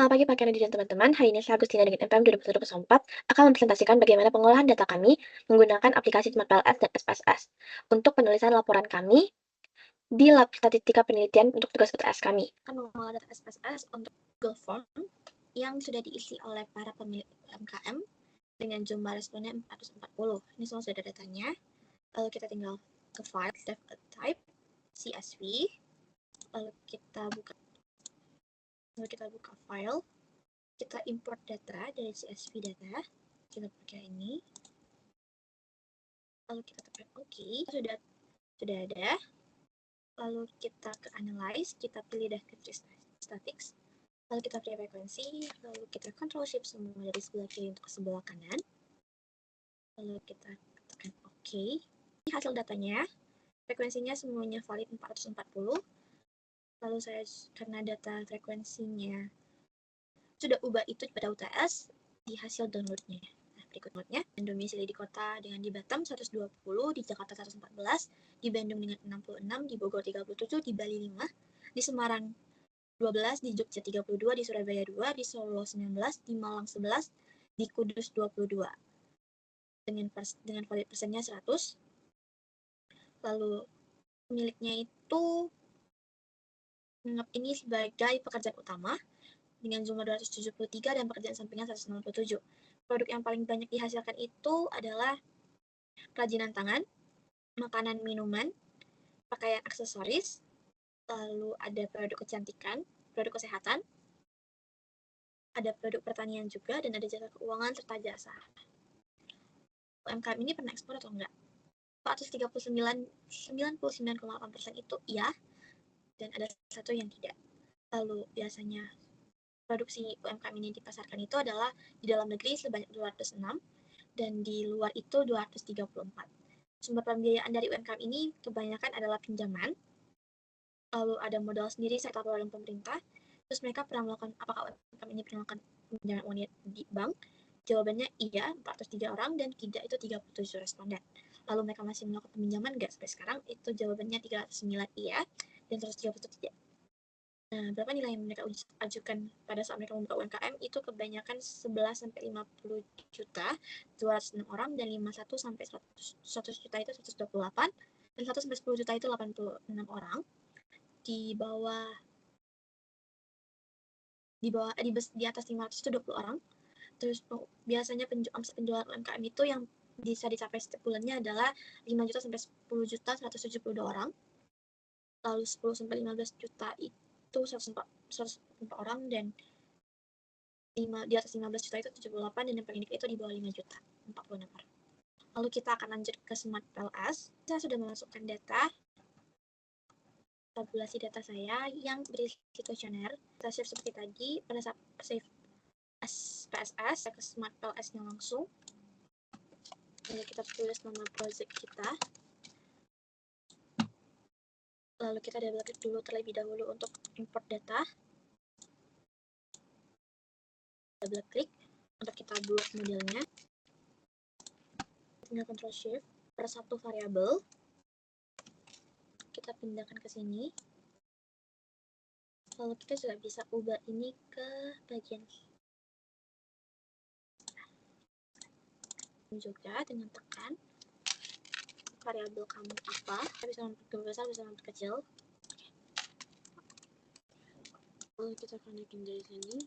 Selamat pagi Pak Kennedy dan teman-teman. Hari ini saya Agustina dengan MPM 2021-2024 akan mempresentasikan bagaimana pengolahan data kami menggunakan aplikasi Smart PLS dan SPSS untuk penulisan laporan kami di Lab Statistika Penelitian untuk tugas UTS kami. Akan mengolah data SPSS untuk Google Form yang sudah diisi oleh para pemilik UMKM dengan jumlah responnya 440. Ini semua sudah ada datanya. Lalu kita tinggal ke file, type, CSV, lalu kita buka file, kita import data dari CSV data, kita pakai ini, lalu kita tekan OK, sudah ada, lalu kita ke analyze, kita pilih descriptive statistics, lalu kita pilih frekuensi, lalu kita control shift semua dari sebelah kiri untuk ke sebelah kanan, lalu kita tekan OK. Ini hasil datanya, frekuensinya semuanya valid 440, lalu karena data frekuensinya sudah ubah itu pada UTS di hasil downloadnya. Nah, berikutnya, domisili di kota dengan di Batam 120, di Jakarta 114, di Bandung dengan 66, di Bogor 37, di Bali 5, di Semarang 12, di Jogja 32, di Surabaya 2, di Solo 19, di Malang 11, di Kudus 22. Dengan valid persennya 100. Lalu pemiliknya itu menganggap ini sebagai pekerjaan utama dengan jumlah 273 dan pekerjaan sampingan 167. Produk yang paling banyak dihasilkan itu adalah kerajinan tangan, makanan minuman, pakaian aksesoris, lalu ada produk kecantikan, produk kesehatan, ada produk pertanian juga, dan ada jasa keuangan serta jasa. UMKM ini pernah ekspor atau enggak? 99,8% itu iya, dan ada satu yang tidak. Lalu biasanya produksi UMKM ini dipasarkan itu adalah di dalam negeri sebanyak 206 dan di luar itu 234. Sumber pembiayaan dari UMKM ini kebanyakan adalah pinjaman, lalu ada modal sendiri serta program pemerintah. Terus mereka pernah melakukan, apakah UMKM ini pernah melakukan pinjaman uang di bank? Jawabannya iya, 403 orang, dan tidak itu 37 responden. Lalu mereka masih melakukan peminjaman nggak sampai sekarang? Itu jawabannya 309 iya, dan 131 tidak. Nah, berapa nilai yang mereka ajukan pada saat mereka membuka UMKM? Itu kebanyakan 11-50 juta, 206 orang, dan 51 sampai 100 juta itu 128, dan 1 sampai 10 juta itu 86 orang. Di atas 500 itu 20 orang. Terus biasanya omset penjualan UMKM itu yang bisa dicapai setiap bulannya adalah 5 juta sampai 10 juta 172 orang. Lalu 10 sampai 15 juta itu 104 orang, dan di atas 15 juta itu 78, dan yang paling dikit itu di bawah 5 juta 46 orang. Lalu kita akan lanjut ke Smart PLS. Saya sudah memasukkan data tabulasi data saya yang berisi kuesioner. Kita save seperti tadi, pada saat save SPSS ke Smart PLS-nya langsung. Lalu kita tulis nama project kita. Lalu kita double klik dulu terlebih dahulu untuk import data. Double klik untuk kita buat modelnya. Tinggal Ctrl Shift per satu variabel. Kita pindahkan ke sini. Lalu kita juga bisa ubah ini ke bagian juga dengan tekan variabel kamu apa, bisa memperbesar, bisa memperkecil. Lalu kita akan naikin dari sini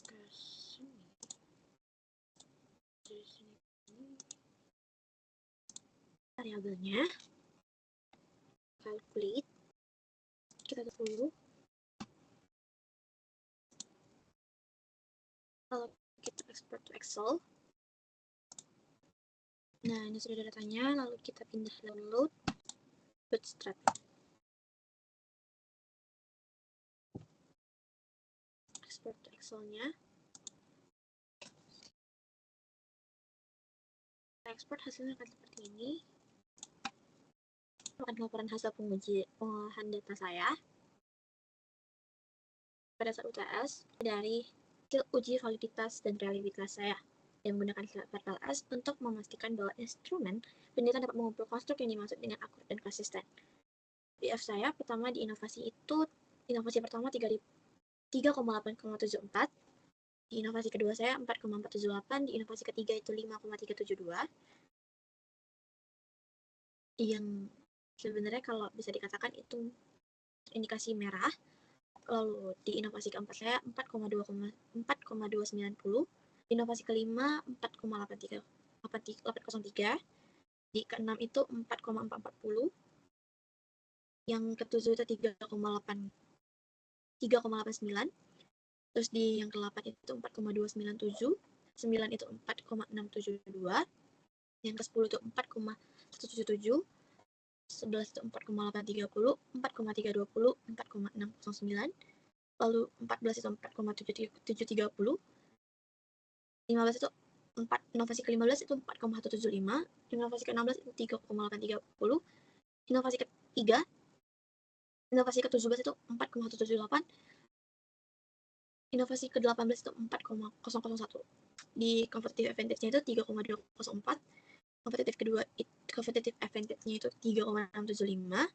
ke sini, dari sini variabelnya, calculate, kita tunggu, lalu kita export to Excel. Nah, ini sudah ada datanya, lalu kita pindah download, bootstrap. Export to Excel-nya. Kita export hasilnya akan seperti ini. Akan laporan hasil pengolahan data saya pada saat UTS dari hasil uji validitas dan reliabilitas saya yang menggunakan Smart PLS untuk memastikan bahwa instrumen penelitian dapat mengumpulkan struk yang dimaksud dengan akurat dan konsisten. PF saya pertama di inovasi pertama 3.000 3,8,74. Di inovasi kedua saya 4,478, di inovasi ketiga itu 5,372. Yang sebenarnya kalau bisa dikatakan itu indikasi merah. Lalu di inovasi keempat saya 4,290, inovasi kelima 4,803, di keenam itu 4,440, yang ketujuh itu 3,89, terus di yang ke-8 itu 4,297, 9 itu 4,672, yang ke-10 itu 4,177, 11 itu 4,830, 4,320, 4,609, lalu 14 itu 4,730, 15 itu inovasi ke-15 itu 4,175, inovasi ke-16 itu 3,830, inovasi ketiga, inovasi ke-17 itu 4,178, inovasi ke-18 itu 4,001. Di competitive advantage-nya itu 3,204, competitive advantage-nya itu 3,675,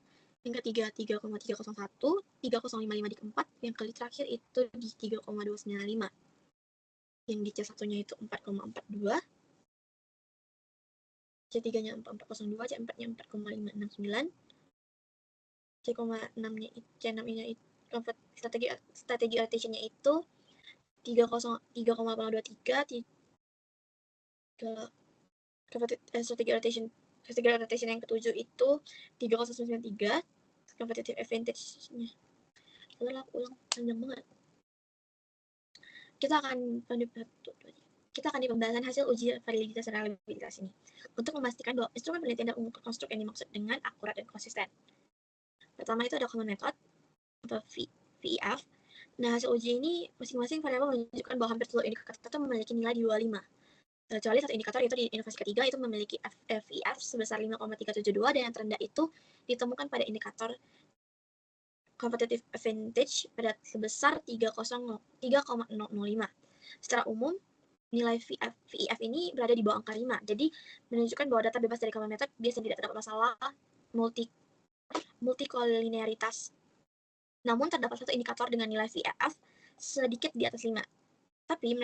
yang ketiga 3,301, 3,055 di keempat, yang kali terakhir itu di 3,295. Yang di C1-nya itu 4,42, C3-nya 4,402, C4-nya 4,569, C6-nya C6-nya strategi rotation-nya itu 3,823, strategi rotation yang ketujuh itu 3,093, competitive advantage-nya. Lalu aku ulang panjang banget. Kita akan di pembahasan hasil uji validitas dan reliabilitas ini untuk memastikan bahwa instrumen penelitian dan umum konstruk yang dimaksud dengan akurat dan konsisten. Pertama itu ada common method atau VEF. Nah, hasil uji ini masing-masing variabel menunjukkan bahwa hampir seluruh indikator itu memiliki nilai di bawah 5. Kecuali satu indikator yaitu di inovasi ketiga itu memiliki VEF sebesar 5,372 dan yang terendah itu ditemukan pada indikator competitive advantage pada sebesar 3,005. Secara umum, nilai VEF ini berada di bawah angka 5. Jadi, menunjukkan bahwa data bebas dari common method biasanya tidak terdapat masalah multikolinearitas. Namun, terdapat satu indikator dengan nilai VEF sedikit di atas 5. Tapi,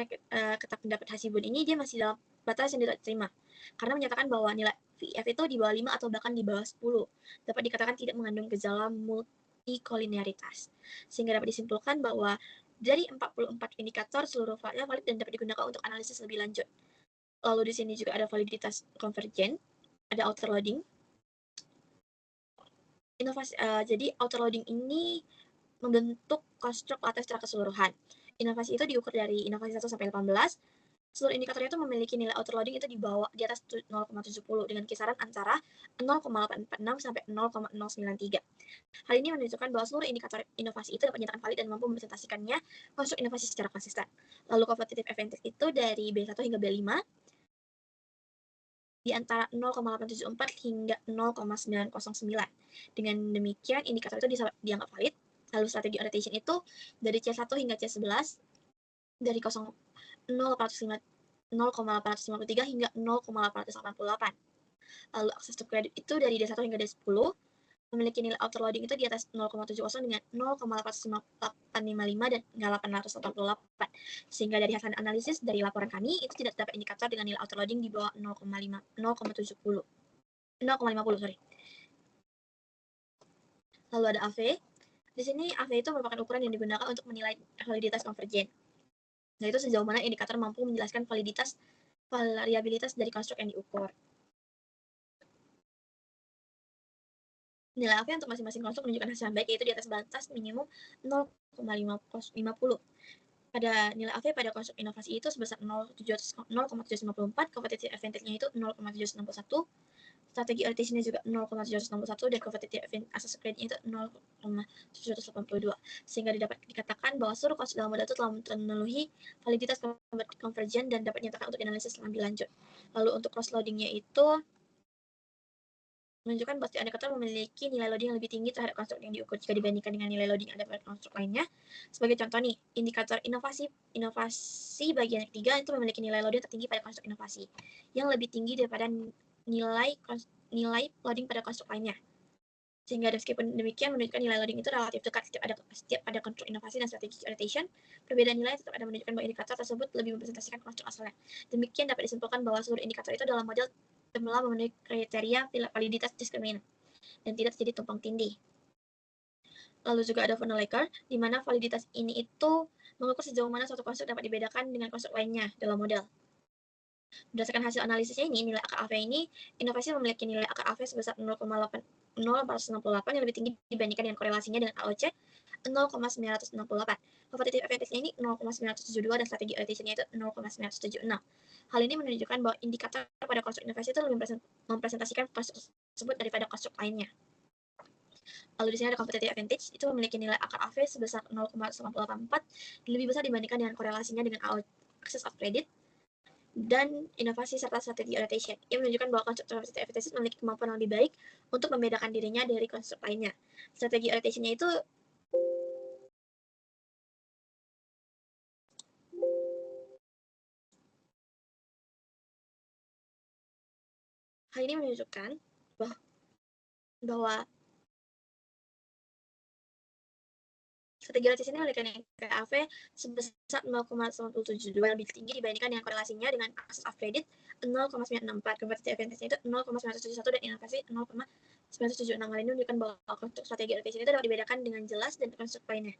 kata pendapat Hasibun ini, dia masih dalam batas yang tidak diterima. Karena menyatakan bahwa nilai VEF itu di bawah 5 atau bahkan di bawah 10. Dapat dikatakan tidak mengandung gejala multikolinearitas. Sehingga dapat disimpulkan bahwa dari 44 indikator, seluruh variabel valid dan dapat digunakan untuk analisis lebih lanjut. Lalu di sini juga ada validitas konvergen, ada outer loading. Jadi outer loading ini membentuk konstruk lattice secara keseluruhan. Inovasi itu diukur dari inovasi 1 sampai 18. Seluruh indikatornya itu memiliki nilai outer loading itu di atas 0,70 dengan kisaran antara 0,846 sampai 0,093. Hal ini menunjukkan bahwa seluruh indikator inovasi itu dapat dinyatakan valid dan mampu mempresentasikannya konstruk inovasi secara konsisten. Lalu competitive advantage itu dari B1 hingga B5 di antara 0,874 hingga 0,909. Dengan demikian, indikator itu dianggap valid. Lalu strategi orientation itu dari C1 hingga C11 dari 0,853 hingga 0,888. Lalu akses to credit itu dari D1 hingga D10 memiliki nilai outer loading itu di atas 0,70 dengan 0,855 dan 888. Sehingga dari hasil analisis dari laporan kami itu tidak terdapat indikator dengan nilai outer loading di bawah 0,50. Lalu ada AV. Di sini AV itu merupakan ukuran yang digunakan untuk menilai validitas konvergen. Nah, itu sejauh mana indikator mampu menjelaskan variabilitas dari konstruk yang diukur. Nilai AV untuk masing-masing konstruk menunjukkan hasil yang baik, yaitu di atas batas minimum 0,50. Pada nilai AV pada konstruk inovasi itu sebesar 0,754, competitive advantage-nya itu 0,761, strategi orientation-nya juga 0,761, dan competitive access credit-nya itu 0,782. Sehingga dapat dikatakan bahwa seluruh konstruk dalam model itu telah memenuhi validitas konvergen dan dapat dinyatakan untuk analisis lebih lanjut. Lalu untuk cross loading-nya itu menunjukkan bahwa indikator memiliki nilai loading yang lebih tinggi terhadap konstruk yang diukur jika dibandingkan dengan nilai loading ada pada konstruk lainnya. Sebagai contoh nih, indikator inovasi bagian ketiga itu memiliki nilai loading tertinggi pada konstruk inovasi yang lebih tinggi daripada nilai loading pada konstruk lainnya. Sehingga meskipun demikian menunjukkan nilai loading itu relatif dekat setiap ada konstruk inovasi dan strategi orientation, perbedaan nilai tetap ada menunjukkan bahwa indikator tersebut lebih mempresentasikan konstruk asalnya. Demikian dapat disimpulkan bahwa seluruh indikator itu dalam model telah memenuhi kriteria validitas diskriminan dan tidak terjadi tumpang tindih. Lalu juga ada Vonnegut, di mana validitas ini itu mengukur sejauh mana suatu konstruk dapat dibedakan dengan konstruk lainnya dalam model. Berdasarkan hasil analisisnya ini, nilai akar AV ini, inovasi memiliki nilai akar AV sebesar 0,468 yang lebih tinggi dibandingkan dengan korelasinya dengan AOC 0,968. Competitive advantage-nya ini 0,972 dan strategi orientation-nya itu 0,976. Hal ini menunjukkan bahwa indikator pada konstruk inovasi itu lebih mempresentasikan konstruk tersebut daripada konstruk lainnya. Lalu di sini ada competitive advantage, itu memiliki nilai akar AV sebesar 0,984, lebih besar dibandingkan dengan korelasinya dengan access of credit, dan inovasi serta strategi orientation. Ia menunjukkan bahwa konstruk competitive advantage memiliki kemampuan yang lebih baik untuk membedakan dirinya dari konstruk lainnya. Strategi orientation-nya itu hal ini menunjukkan bahwa strategi orientation ini memiliki nilai AV sebesar 0,172 yang lebih tinggi dibandingkan dengan korelasinya dengan access of credit 0,964. Competitive advantage-nya itu 0,971 dan inovasi 0,976. Hal ini menunjukkan bahwa konstruk strategi orientation itu dapat dibedakan dengan jelas dan konstruk lainnya,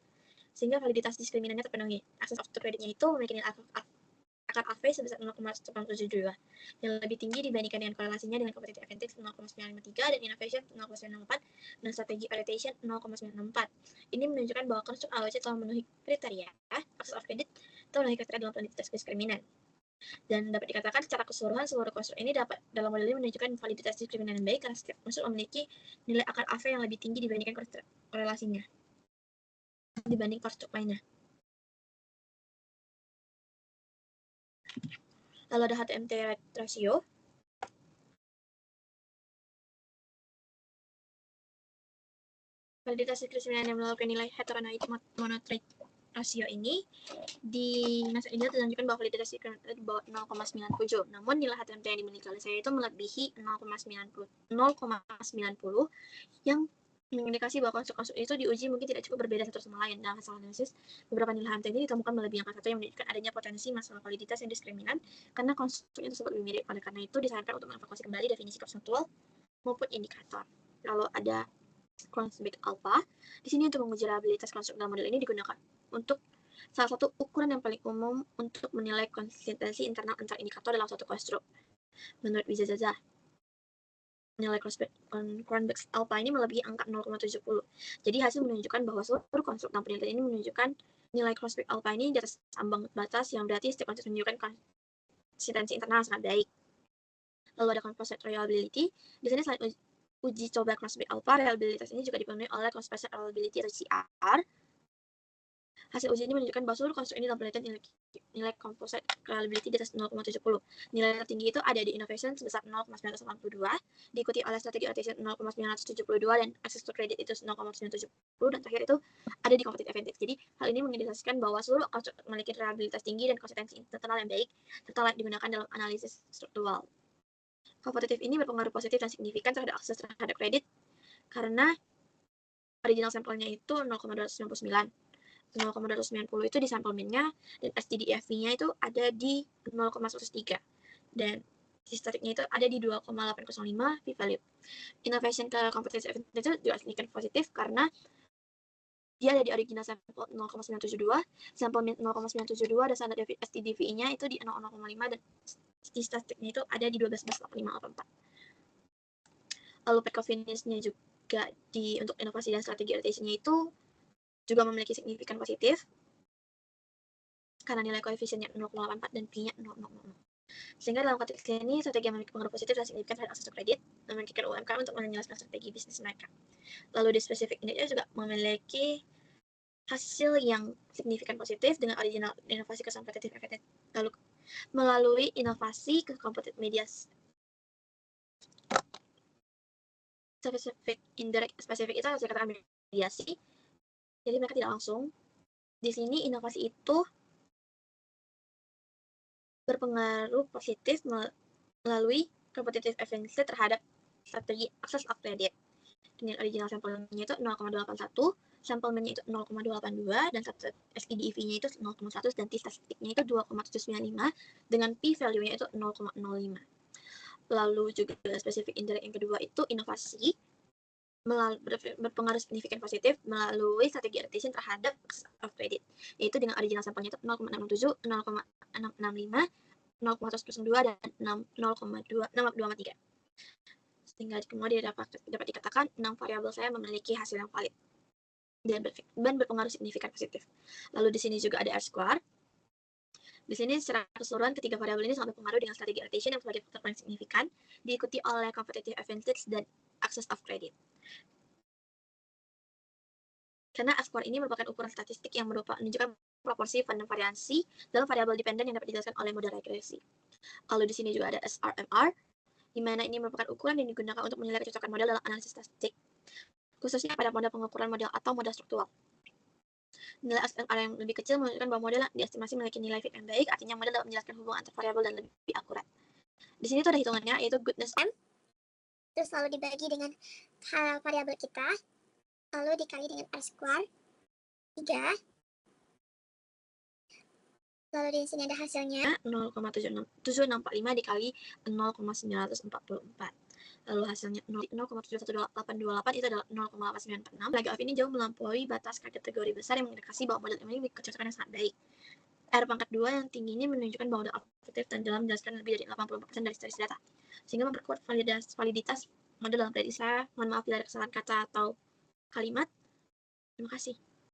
sehingga validitas diskriminannya terpenuhi. Access of credit-nya itu memiliki nilai akar AV sebesar 0,172 yang lebih tinggi dibandingkan dengan korelasinya dengan competitive advantage 0,953 dan innovation 0,964 dan strategi orientation 0,964. Ini menunjukkan bahwa konstruk AOC telah memenuhi kriteria access of credit atau memenuhi kriteria dalam validitas diskriminan. Dan dapat dikatakan secara keseluruhan seluruh konstruk ini dapat dalam model ini menunjukkan validitas diskriminan yang baik karena setiap konstruk memiliki nilai akar AV yang lebih tinggi dibandingkan korelasinya dibanding konstruk lainnya. Lalu ada HTMT ratio. Validitas diskriminan yang melakukan nilai heteronoid monotrade rasio ini di masa ini ditunjukkan bahwa validitas diskriminan di bawah 0,97. Namun nilai HTMT yang dimiliki oleh saya itu melebihi 0,90 yang mengindikasi bahwa konstruk-konstruk itu diuji mungkin tidak cukup berbeda satu sama lain. Dalam hasil analisis, beberapa nilai HTMT ini ditemukan melebihi angka 1 yang menunjukkan adanya potensi masalah validitas yang diskriminan karena konstruknya tersebut lebih mirip. Oleh karena itu, disarankan untuk mengevaluasi kembali definisi konseptual maupun indikator. Lalu ada Cronbach alpha. Di sini untuk menguji reliabilitas konstruk dalam model ini digunakan untuk salah satu ukuran yang paling umum untuk menilai konsistensi internal antar indikator dalam suatu konstruk. Menurut Wizazaza, nilai Cronbach alpha ini melebihi angka 0,70. Jadi hasil menunjukkan bahwa seluruh konstruk dalam penelitian ini menunjukkan nilai Cronbach alpha ini di atas ambang batas yang berarti setiap konstruk menunjukkan konsistensi internal sangat baik. Lalu ada composite reliability. Di sini selain uji coba Cronbach alpha, reliabilitas ini juga dipenuhi oleh composite reliability atau CR. Hasil uji ini menunjukkan bahwa seluruh konstruk ini dalam penelitian nilai composite reliability di atas 0,70. Nilai tertinggi itu ada di innovation sebesar 0,982, diikuti oleh strategi orientation 0,972 dan access to credit itu 0,970, dan terakhir itu ada di competitive advantage. Jadi hal ini mengindikasikan bahwa seluruh konstruk memiliki reliabilitas tinggi dan konsistensi internal yang baik serta layak digunakan dalam analisis struktural. Kompetitif ini berpengaruh positif dan signifikan terhadap akses terhadap kredit karena original sampelnya itu 0,299. 0,290 itu di sampel min-nya dan STDFV-nya itu ada di 0,103 dan statistiknya itu ada di 2,805 p-value. Innovation ke competitive advantage itu juga signifikan positif karena dia ada di original sampel 0,972, sampel min 0,972 dan standar STDVI-nya itu di 0,05 dan statistiknya itu ada di 12,8584. Lalu path convenience-nya juga untuk inovasi dan strategi orientation-nya itu juga memiliki signifikan positif karena nilai koefisiennya 0,84 dan P-nya 0,00. Sehingga dalam konteks ini, strategi yang memiliki pengaruh positif dan signifikan terhadap akses kredit memungkinkan UMKM untuk menjelaskan strategi bisnis mereka. Lalu di spesifik indexnya juga memiliki hasil yang signifikan positif dengan original inovasi ke competitive advantage. Lalu melalui inovasi ke competitive media spesifik, indirect spesifik itu harus dikatakan mediasi. Jadi mereka tidak langsung. Di sini inovasi itu berpengaruh positif melalui competitive advantage terhadap strategi access of credit. dengan original sampelnya itu 0,81, sampel mean-nya itu 0,282, dan SEDEV-nya itu 0,100, dan t-statistiknya itu 2,795, dengan p-value-nya itu 0,05. Lalu juga spesifik indirect yang kedua itu inovasi, berpengaruh signifikan positif melalui strategi adaptation terhadap access of credit, yaitu dengan original sampelnya itu 0,667, 0,665, 0,102, dan 0,243. Sehingga kemudian dapat dikatakan 6 variabel saya memiliki hasil yang valid dan berpengaruh signifikan positif. Lalu di sini juga ada R-square. Di sini secara keseluruhan ketiga variabel ini sangat berpengaruh dengan strategi adaptation yang sebagai faktor paling signifikan, diikuti oleh competitive advantage dan access of credit. Karena R-square ini merupakan ukuran statistik yang menunjukkan proporsi variansi dalam variabel dependen yang dapat dijelaskan oleh model regresi. Lalu di sini juga ada SRMR, di mana ini merupakan ukuran yang digunakan untuk menilai kecocokan model dalam analisis statistik, khususnya pada model pengukuran model atau model struktural. Nilai SRMR yang lebih kecil menunjukkan bahwa model diestimasi memiliki nilai fit yang baik, artinya model dapat menjelaskan hubungan antar variabel dan lebih akurat. Di sini tuh ada hitungannya, yaitu goodness M, terus lalu dibagi dengan variabel kita, lalu dikali dengan R-square 3, lalu di sini ada hasilnya 0,765 dikali 0,944. Lalu hasilnya 0,71828 itu adalah 0,8946. Lagi of ini jauh melampaui batas kategori besar yang mengindikasi bahwa model ini memiliki kecocokan yang sangat baik. R pangkat 2 yang tinggi ini menunjukkan bahwa model efektif dan dalam menjelaskan lebih dari 84% dari statistik data, sehingga memperkuat validitas model dalam prediksi. Mohon maaf bila ada kesalahan kata atau kalimat. Terima kasih.